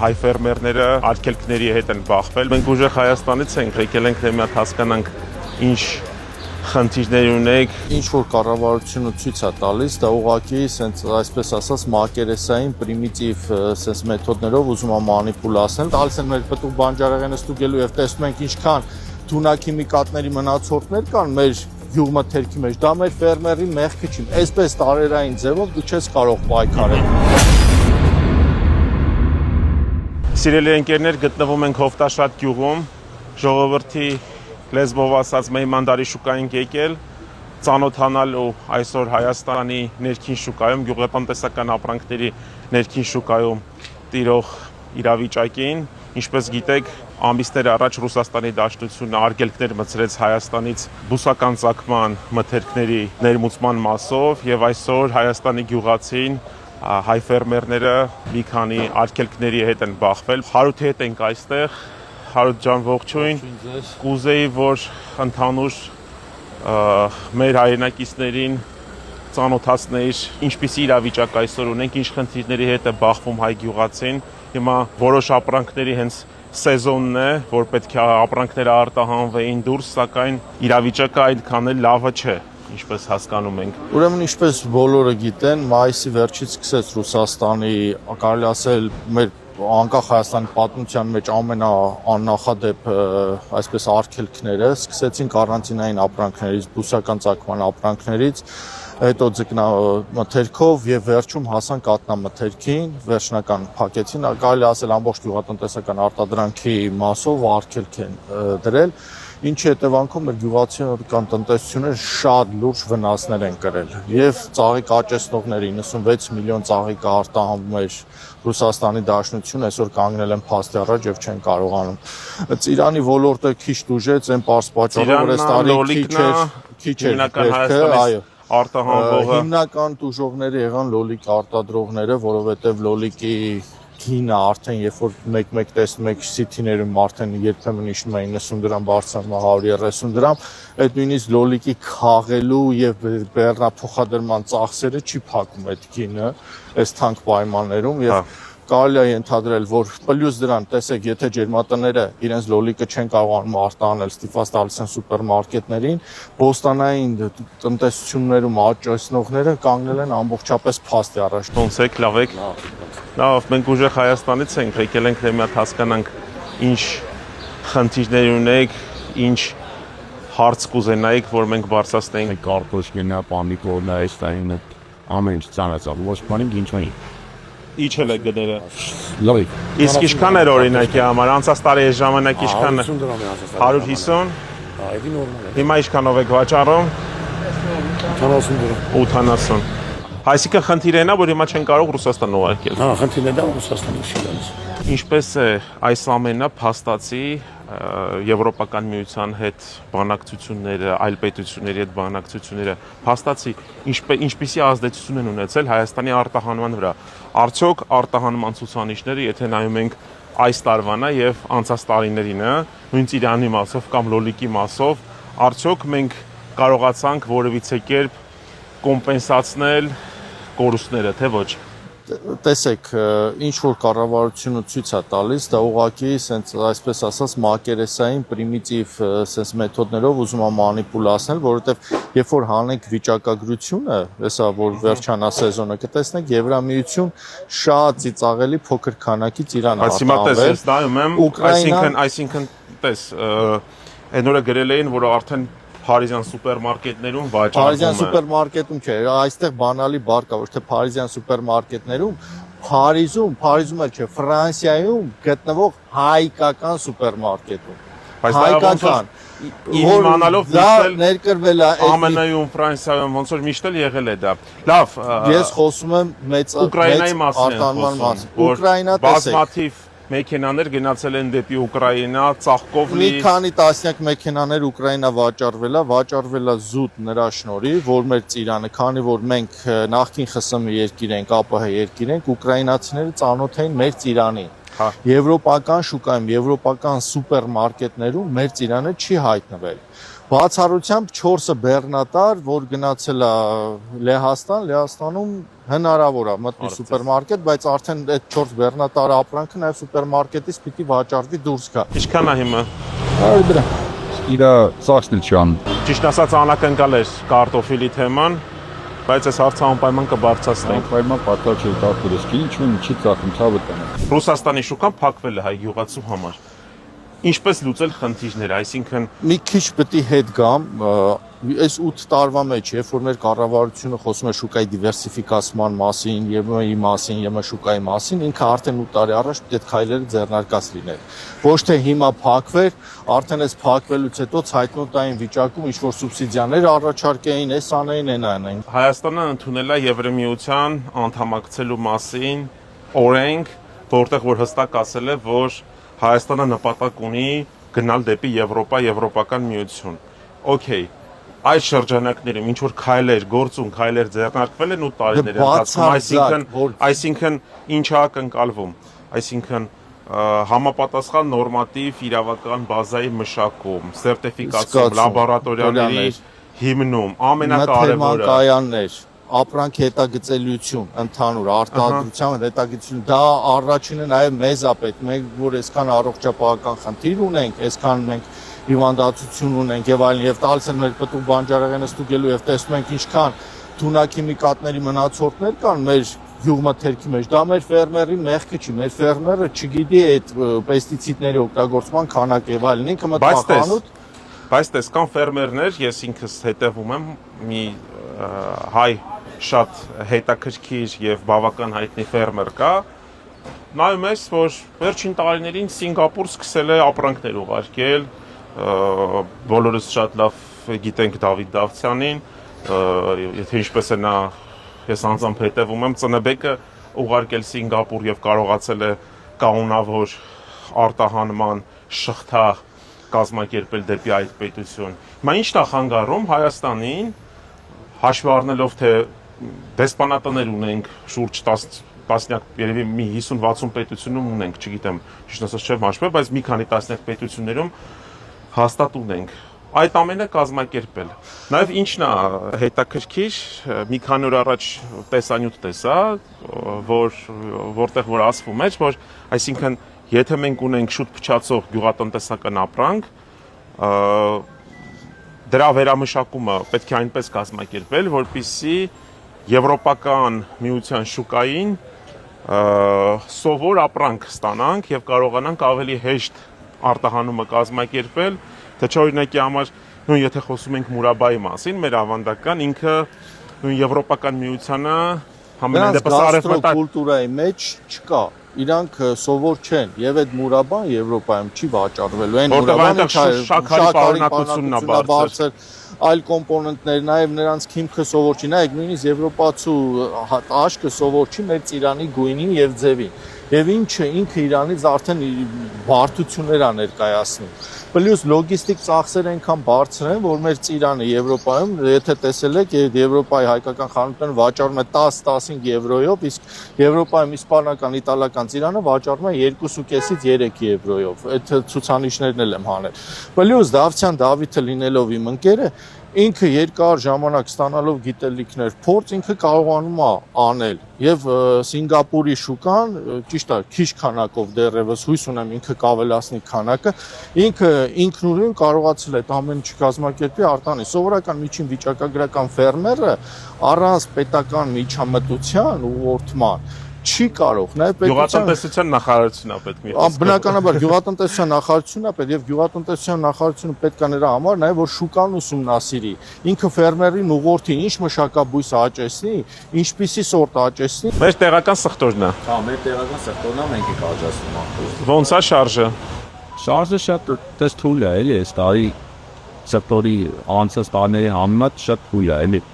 Հայ ֆերմերները արգելքների հետ են բախվել։ Մենք ուժեղ Հայաստանից ենք, եկել ենք թե մի հատ հասկանանք ինչ խնդիրներ ունենք։ Ինչ որ կառավարությունը ցույց է տալիս, դա ուղղակի sense այսպես ասած մակերեսային պրիմիտիվ sense մեթոդներով ուզում է մանիպուլացնել։ Տալիս են մեր պտուղ բանջարեղենը ստուգելու եւ տեսնում ենք ինչքան թունաքիմիկատների մնացորդներ կան մեր գյուղմթերքի մեջ։ Դա մեր ֆերմերի մեղքը չի։ Այսպես տարերային ձևով դու չես կարող պայքարել։ Սիրելի ընկերներ, գտնվում ենք Հովտաշատ գյուղում, ժողովրդի լեզվով ասած մեհմանդարի շուկային եկել, ծանոթանալու այսօր Հայաստանի ներքին շուկայում, գյուղատնտեսական ապրանքների ներքին շուկայում տիրող իրավիճակին, ինչպես գիտեք, ամիսներ առաջ Ռուսաստանի Դաշնությունը արգելքներ մտցրեց Հայաստանից բուսական ծագման մթերքների ներմուծման մասով եւ այսօր Հայաստանի գյուղացին հայ ֆերմերները մի քանի արգելքների հետ են բախվել։ Հարութի հետ ենք այստեղ, Հարութ ջան ողջույն։ Կուզեի, որ ընդհանուր մեր հայրենակիցներին ծանոթացնեիր, ինչպիսի իրավիճակ այսօր ունենք, ինչ խնդիրների հետ է բախվում հայ գյուղացին։ Հիմա որոշ ապրանքների հենց սեզոնն է, որ պետք է ապրանքները արտահանվեին դուրս, սակայն իրավիճակը այդքան էլ լավը չէ, ինչպես հասկանում ենք։ Ուրեմն ինչպես բոլորը գիտեն, մայիսի վերջից սկսեց Ռուսաստանի, կարելի ասել, մեր անկախ Հայաստանի պատմության մեջ ամենաաննախադեպ այսպես արգելքները սկսեցին կարանտինային ապրանքներից, բուսական ծագման ապրանքներից, հետո ձկնամթերքով եւ վերջում հասան կատնամթերքին, վերջնական փակեցին, կարելի ասել ամբողջ գյուղատնտեսական արտադրանքի մասով արգելք են դրել, ինչի հետևանքով մեր գյուղատնտեսական տնտեսությունը շատ լուրջ վնասներ են կրել եւ ծաղիկ աճեցնողները 96 միլիոն ծաղիկ արտահանվում էր Ռուսաստանի Դաշնություն, այսօր կանգնել են փաստի առաջ եւ չեն կարողանում։ Ծիրանի ոլորտը քիչ դուժեց, այն պարզ պատճառով որ այս տարի քիչ էր, այո, արտահանվողը հիմնական տուժողները եղան լոլիկ արտադրողները, որովհետեւ լոլիկի գինը արդեն երբ որ մեկ-մեկ տեսնում եք սիթիներում արդեն երբեմն իջնում է 90 դրամ, բարձրանում է 130 դրամ, այդ նույնիսկ լոլիկի քաղելու եւ բեռնափոխադրման ծախսերը չի փակում այդ գինը այս թանկ պայմաններում եւ կարելի է ենթադրել, որ պլյուս դրան, տեսեք, եթե ջերմատները իրենց լոլիկը չեն կարողանում արտահանել, ստիպված տալիս են սուպերմարկետներին, բոստանային տնտեսություններում աճեցնողները կանգնել են ամբողջապես փաստի առաջ։ Ոնց եք, լավ եք։ Լավ, մենք ուժեղ Հայաստանից ենք, եկել ենք թե մի հատ հասկանանք ինչ խնդիրներ ունենք, ինչ հարց կուզենայիք, որ մենք բարձրացնենք։ Կարտոշկենա, պանիկորնա, այս տային ամեն ինչ ծանրացավ, ոչ բանին ինչ ունի։ Իջել է գները։ Լավ։ Իսկ ինչքան էր օրինակի համար, անցած տարի այս ժամանակ ինչքան է։ 150 դրամ է անցած տարի։ 150։ Այդի նորմալ է։ Հիմա ինչքանով եք վաճառում։ 80 դրամ։ 80։ Այսինքն խնդիրը նա, որ հիմա չեն կարող Ռուսաստան ուղարկել։ Հա, խնդիրն է դա Ռուսաստանի շիլանից։ Ինչպես է այս ամենը փաստացի Եվրոպական միության հետ բանակցությունները, այլ պետությունների հետ բանակցությունները փաստացի ինչպիսի ազդեցություն են ունեցել Հայաստանի արտահանման վրա։ Արդյոք արտահանման ցուցանիշները, եթե նայում ենք այս տարվանա եւ անցած տարիներին, նույն Ծիրանի մասով կամ լոլիկի մասով, արդյոք մենք կարողացանք որևիցե կերպ կոմպենսացնել կորուստները, թե ոչ։ Տեսեք, ինչ որ կառավարությունը ցույց է տալիս, դա ուղղակի sense այսպես ասած մակերեսային պրիմիտիվ sense մեթոդներով ուզում է մանիպուլացնել, որովհետև երբ որ հանենք վիճակագրությունը, հեսա որ վերջանա սեզոնը, կտեսնեք Եվրամիություն շատ ծիծաղելի փոքր քանակի Ծիրան Բայց հիմա տես, ես նայում եմ, այսինքն տես, այն օրը գրել էին, որ արդեն Փարիզյան սուպերմարկետներում վաճառվում է։ Փարիզյան սուպերմարկետում չէ, այստեղ բանալի բառ կա, ոչ թե Փարիզյան սուպերմարկետներում, Փարիզում էլ չէ, Ֆրանսիայում գտնվող հայկական սուպերմարկետում։ Հայկական, իմանալով դա ներկրվել է ԱՄՆ-ում, Ֆրանսիայում, ոնց որ միշտ էլ եղել է դա։ Լավ, ես խոսում եմ մեծ Ուկրաինայի արտանման մասին։ Ուկրաինա բազմաթիվ մեքենաներ գնացել են դեպի Ուկրաինա, ծաղկով մի քանի տասնյակ մեքենաներ Ուկրաինա վաճառվել է զուտ նրա շնորհիվ, որ մեր Ծիրանը, քանի որ մենք նախկին ԽՍՀՄ երկիր ենք, ԱՊՀ երկիր ենք, ուկրաինացիները ծանոթ էին մեր Ծիրանին։ Հա։ Եվրոպական շուկայում, եվրոպական սուպերմարկետներում մեր ծիրանը չի հայտնվել։ Բացառությամբ 4-ը բեռնատար, որ գնացել է Լեհաստանում հնարավոր է մտնի սուպերմարկետ, բայց արդեն այդ 4 բեռնատար ապրանքը նաև սուպերմարկետից պիտի վաճառվի դուրս գա։ Ինչքան է հիմա։ Այ դրա։ Իրա ծախսնիչան։ Ճիշտ ասած անակնկալ էր կարտոֆիլի թեման, բայց այս հարցը անպայման կբարձրացնենք։ Պայման պատկեր չի տակուրս, ինչու՞ չի ծախում ցավը տանը։ Ռուսաստանի շուկան փակվել է հայ գյուղացու համար։ Ինչպես լուծել խնդիրները, այսինքն Մի քիչ պետք է հետ գամ, այս 8 տարվա մեջ, երբ որ մեր կառավարությունը խոսում է շուկայի դիվերսիֆիկացման մասին, ԵՄ-ի մասին, ԵՄ շուկայի մասին, ինքը արդեն 8 տարի առաջ պետք է քայլերը ձեռնարկած լիներ։ Ոչ թե հիմա փակվեր, արդեն այս փակվելուց հետո ցայտնոտային վիճակում ինչ որ սուբսիդիաներ առաջարկեին, այս անային, այն անային։ Հայաստանը ընդունել է Եվրամիության անդամակցելու մասին օրենք, որտեղ որ հստակ ասել է, որ Հայաստանը նպատակ ունի գնալ դեպի Եվրոպա, Եվրոպական միություն։ Okay, այս շրջանակներում ինչ որ քայլեր, գործուն քայլեր ձեռնարկվել են 8 տարիների ընթացքում, այսինքն ինչա կընկալվում, այսինքն համապատասխան նորմատիվ իրավական բազայի մշակում, սերտիֆիկացիա, լաբորատորիաների հիմնում, ամենակարևորը կայաններ, ապրանք հետագծելիություն, ընդհանուր արտադրության հետագծություն, դա առաջինը նաև մեզ է պետք, մենք որ այսքան առողջապահական խնդիր ունենք, այսքան մենք հիվանդացություն ունենք եւ այլն, եւ տալիս են մեր պտուղ բանջարեղենը ստուգելու եւ տեսնում ենք ինչքան թունաքիմիկատների մնացորդներ կան մեր գյուղմթերքի մեջ, դա մեր ֆերմերի մեղքը չի, մեր ֆերմերը չգիտի այդ պեստիցիդների օգտագործման քանակը եւ այլն, ինքը մտածանուտ Բայց տես կան ֆերմերներ, ես ինքս հետևում եմ մի հայ շատ հետաքրքիր եւ բավական հայտնի ֆերմեր կա, նայում ես, որ վերջին տարիներին Սինգապուր սկսել է ապրանքներ ուղարկել, բոլորս շատ լավ գիտենք Դավիթ Դավթյանին, եթե ինչպես է նա, ես անձամբ հետևում եմ, ծնեբեկը ուղարկել Սինգապուր եւ կարողացել է կանոնավոր արտահանման շղթա կազմակերպել դեպի այդ պետություն։ Հիմա ի՞նչն է խանգարում Հայաստանին, հաշվի առնելով թե դեսպանատներ ունենք շուրջ 10 երևի մի 50-60 պետությունում ունենք, չգիտեմ, ճիշտ ասած չեմ հաշվել, բայց մի քանի տասնյակ պետություններում հաստատ ունենք։ Այդ ամենը կազմակերպել։ Նաև ինչն է հետաքրքիր, մի քանի օր առաջ տեսանյութ տեսա, որտեղ որ ասվում էր, որ այսինքն եթե մենք ունենք շուտ փչացող գյուղատնտեսական ապրանք, դրա վերամշակումը պետք է այնպես կազմակերպել, որպեսզի եվրոպական միության շուկային սովոր ապրանք ստանանք եւ կարողանանք ավելի հեշտ արտահանումը կազմակերպել, թե չօրինակի համար, նույն եթե խոսում ենք Մուրաբայի մասին, մեր ավանդական ինքը նույն եվրոպական միությանը համենայն դեպս արևմտյան մեջ չկա։ Իրանք սովոր չեն եւ այդ մուրաբան Եվրոպայում չի վաճառվելու այն մուրաբանը շաքարի պարունակությունն է բարձր այլ կոմպոնենտներ նաեւ նրանց քիմքը սովոր չի նայեք նույնիսկ եվրոպացու աշկը սովոր չի մեր ծիրանի գույնին եւ ձևին եւ ինքը իրանից արդեն բարդություններ է ներկայացնում պլյուս լոգիստիկ ծախսերը այնքան բարձր են որ մեր ծիրանը Եվրոպայում եթե տեսել եք Եվրոպայի հայկական խանութներն վաճառում է 10-15 եվրոյով իսկ Եվրոպայում իսպանական իտալական ծիրանը վաճառում է 2.5-ից 3 եվրոյով այդ ցուցանիշներն էլ եմ հանել պլյուս Դավթյան Դավիթը լինելով իմ ընկերը ինքը երկար ժամանակ ստանալով գիտելիքներ փորձ ինքը կարողանում է անել եւ Սինգապուրի շուկան ճիշտ է քիչ քանակով դեռևս հույս ունեմ ինքը կավելացնի քանակը ինքը ինքնուրույն կարողացել է այդ ամենը չկազմակերպի արտանի սովորական միջին վիճակագրական ֆերմերը առանց պետական միջամտության ու օրդման չի կարող նաև գյուղատնտեսության նախարարությունն է պետք մի բնականաբար գյուղատնտեսության նախարարությունն է պետք եւ գյուղատնտեսության նախարարությունը պետք է նրա համար նաև որ շուկան ուսումնասիրի ինքը ֆերմերին ուղղորդի ինչ մշակաբույս աճեցնի ինչպիսի սորտ աճեցնի մեր տեղական սխտորն է հա մեր տեղական սխտորն է մենք ենք աճացնում ոնց է շարժը շատ դες թույլ է էլի այս տարի սեկտորի անցած տարիների համեմատ շատ թույլ է էլի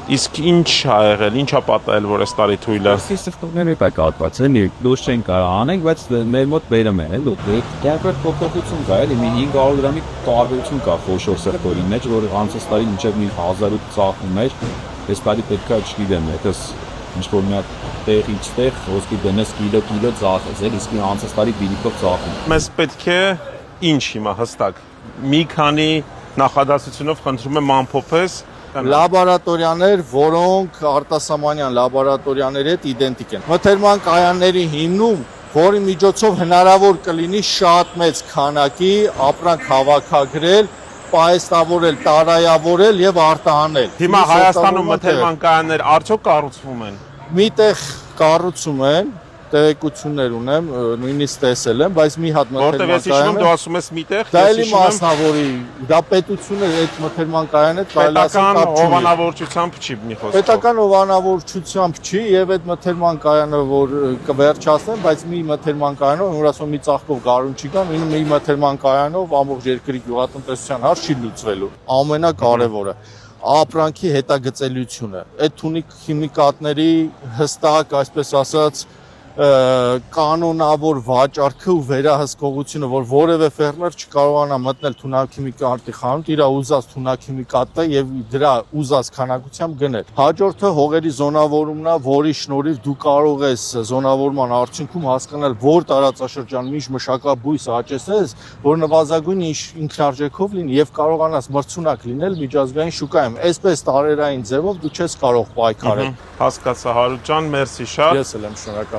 Իսկ ինչ ա եղել, ինչ ա պատահել, որ այս տարի թույլ է։ Սիստեմները պակատված են, դուրս չեն կարող անենք, բայց մեր մոտ բերում են, էլի։ Դեռ փոփոխություն կա, էլի մի 500 դրամի տարբերություն կա խոշոր սեկտորի մեջ, որ անցած տարի մինչև 1000 ծախում էր, այս տարի պետքա չգիտեմ, այդպես ինչ որ մի հատ տեղից տեղ ոսկի դնես կիլո ծախես, իսկ անցած տարի բիլիկով ծախում։ Մեզ պետք է ինչ հիմա հստակ։ Մի քանի նախադասությունով խնդրում եմ ամփոփես Լաբորատորիաներ, որոնք արտասահմանյան լաբորատորիաների հետ իդենտիկ են։ Մթերման կայանների հիմնում, որի միջոցով հնարավոր կլինի շատ մեծ քանակի ապրանք հավաքագրել, պահեստավորել, տարայավորել եւ արտահանել։ Հիմա Հայաստանում մթերման կայաններ արդյոք կառուցվում են։ Միտեղ կառուցում են, տեղեկություններ ունեմ, նույնիսկ տեսել եմ, բայց մի հատ Որտեւ ես հիշում եմ դու ասում ես միտեղ, դա էլի մասնավորի, դա պետությունը այդ մթերման կայանը կարելի ասել կապ չունի։ Հովանավորչությամբ չի մի խոսքով։ Պետական հովանավորչությամբ չի եւ այդ մթերման կայանը որ կվերջացնեն, բայց մի մթերման կայանով, որ ասում մի ծաղկով գարուն չի գա, մի մթերման կայանով ամբողջ երկրի գյուղատնտեսության հարց չի լուծվելու։ Ամենակարևորը ապրանքի հետագծելիությունը, այդ թունիկ քիմիկատների հստակ, այսպես ասած, կանոնավոր վաճառքը ու վերահսկողությունը, որ որևէ ֆերմեր չկարողանա մտնել թունաքիմիկատի խանութ, իր ուզած թունաքիմիկատը եւ դրա ուզած քանակությամբ գնել։ Հաջորդը հողերի զոնավորումն է, որի շնորհիվ դու կարող ես զոնավորման արդյունքում հասկանալ, որ տարածաշրջանում ինչ մշակաբույս աճեցես, որ նվազագույն ինքնարժեքով լինի եւ կարողանաս մրցունակ լինել միջազգային շուկայում։ Այսպես տարերային ձևով դու չես կարող պայքարել։ Հասկացա, Հարութ ջան, մերսի շատ։ Ես էլ եմ շնորհակալ։